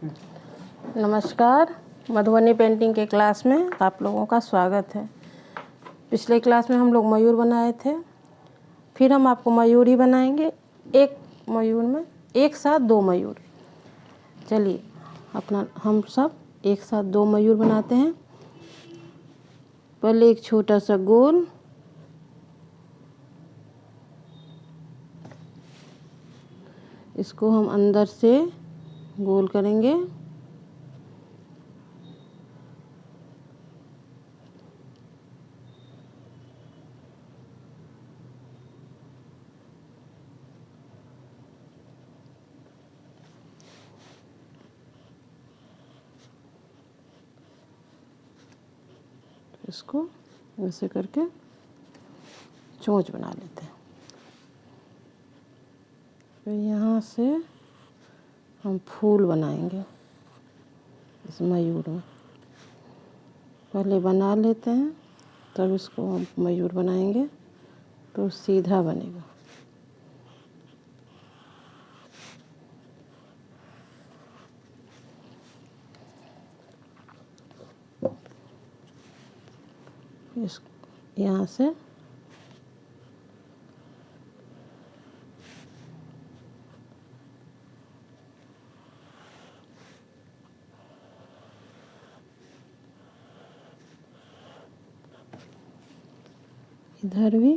नमस्कार। मधुबनी पेंटिंग के क्लास में आप लोगों का स्वागत है। पिछले क्लास में हम लोग मयूर बनाए थे, फिर हम आपको मयूर ही बनाएंगे। एक मयूर में एक साथ दो मयूर। चलिए हम सब एक साथ दो मयूर बनाते हैं। पहले एक छोटा सा गोल, इसको हम अंदर से गोल करेंगे। इसको ऐसे करके चोंच बना लेते हैं। फिर यहाँ से हम फूल बनाएंगे इस मयूर में। पहले बना लेते हैं, तब इसको हम मयूर बनाएंगे तो सीधा बनेगा। इस यहाँ से इधर भी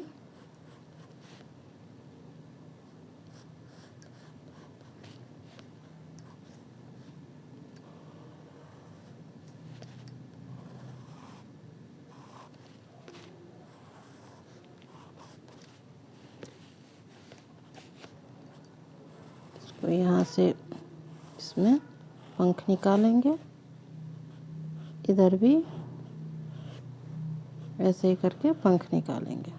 इसको यहाँ से इसमें पंख निकालेंगे। इधर भी ऐसे ही करके पंख निकालेंगे।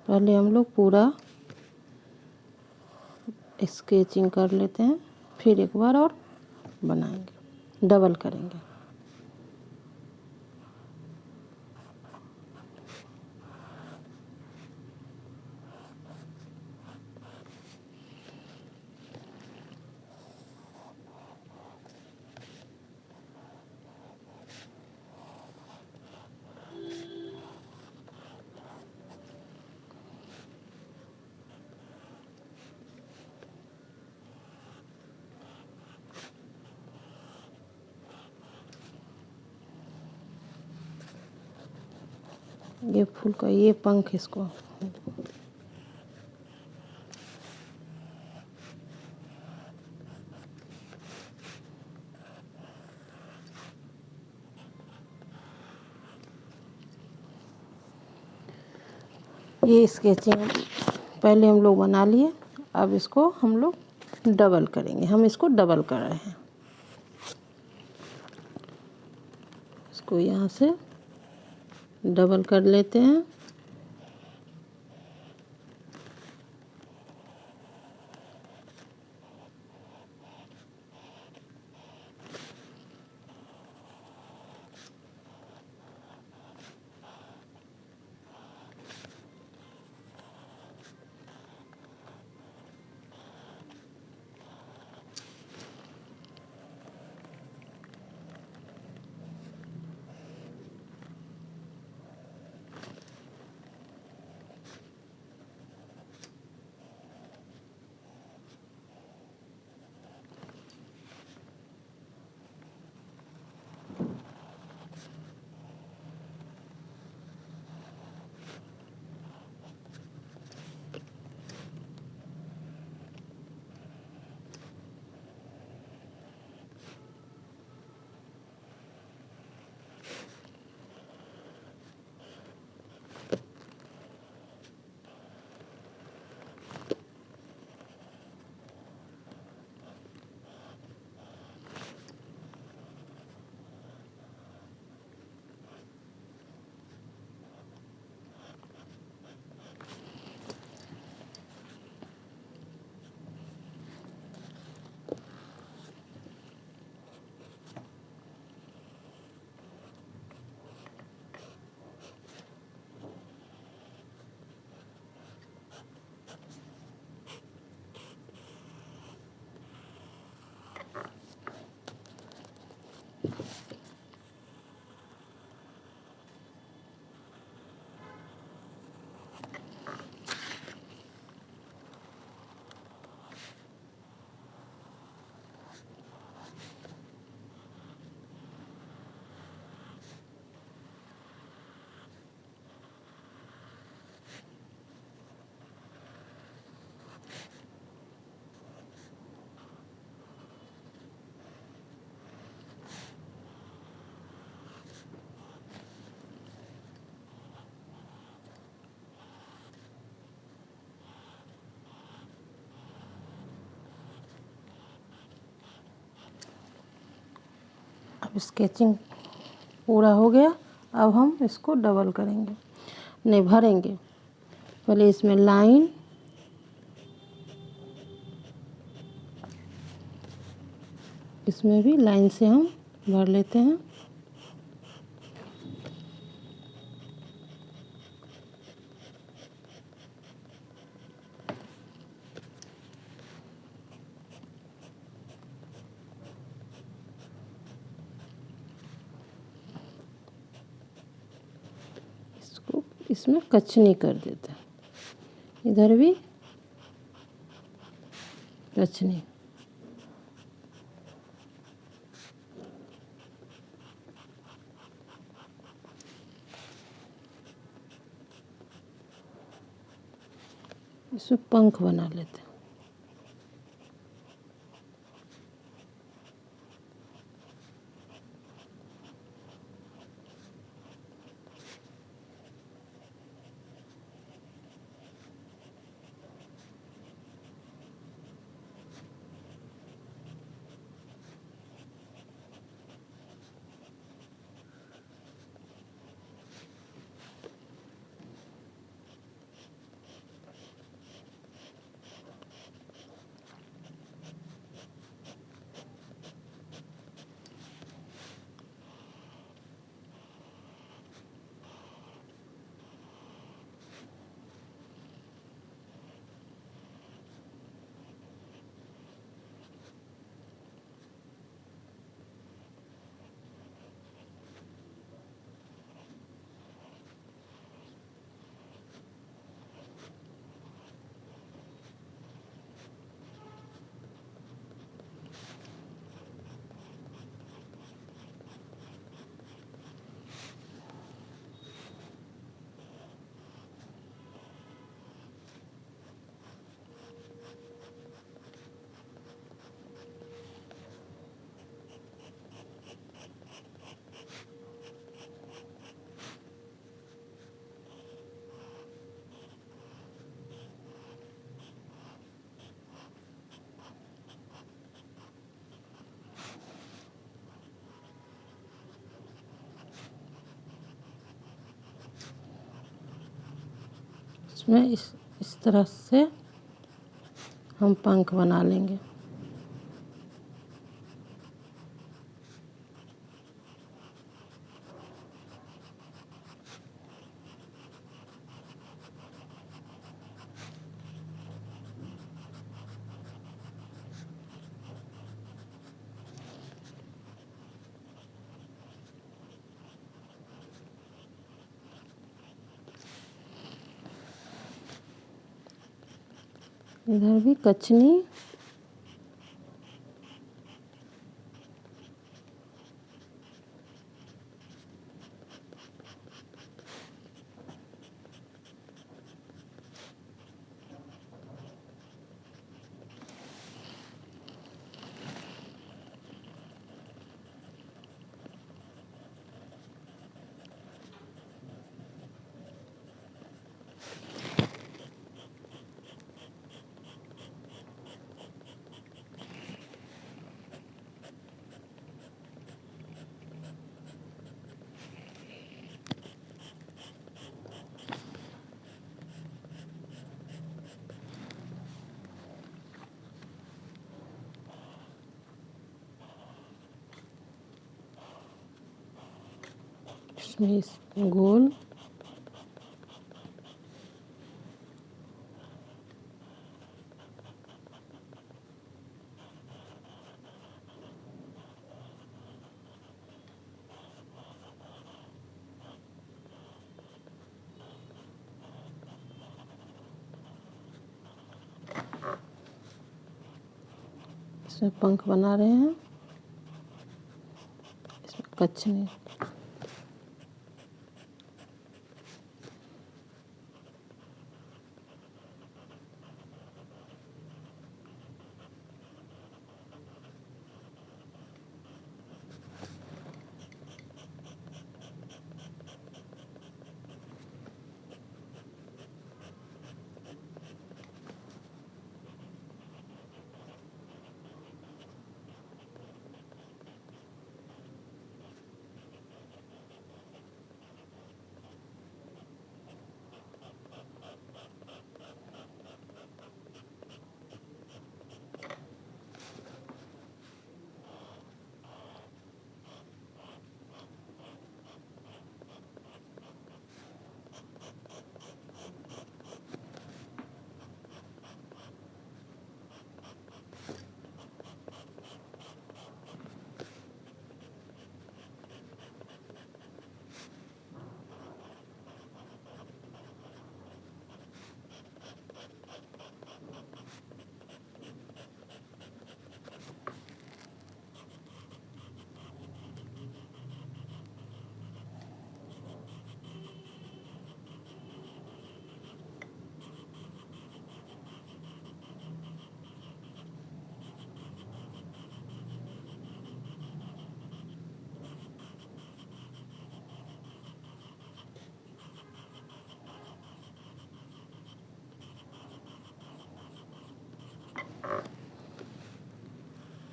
पहले हम लोग पूरा स्केचिंग कर लेते हैं, फिर एक बार और बनाएंगे, डबल करेंगे। ये फूल का ये पंख इसको ये स्केचिंग पहले हम लोग बना लिए। अब इसको हम लोग डबल करेंगे। हम इसको डबल कर रहे हैं। इसको यहाँ से डबल कर लेते हैं। अब स्केचिंग पूरा हो गया। अब हम इसको डबल करेंगे, नहीं भरेंगे। पहले इसमें लाइन, इसमें भी लाइन से हम भर लेते हैं। इसको इसमें कचनी कर देते हैं, इधर भी कचनी। इसमें पंख बना लेते हैं। इसमें इस तरह से हम पंख बना लेंगे। इधर भी कचनी, इसमें इस गोल, इसमें पंख बना रहे हैं, इसमें कचनी।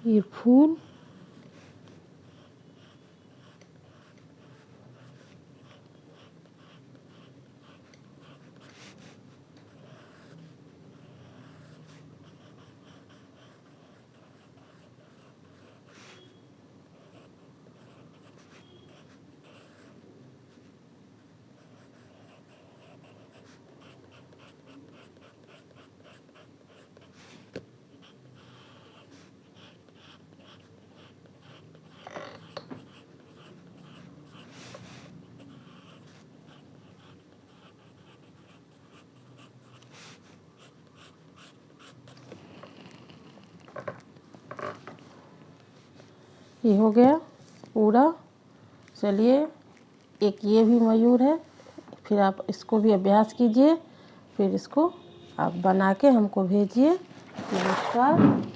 ये फूल, ये हो गया पूरा। चलिए, एक ये भी मयूर है, फिर आप इसको भी अभ्यास कीजिए, फिर इसको आप बना के हमको भेजिए। नमस्कार।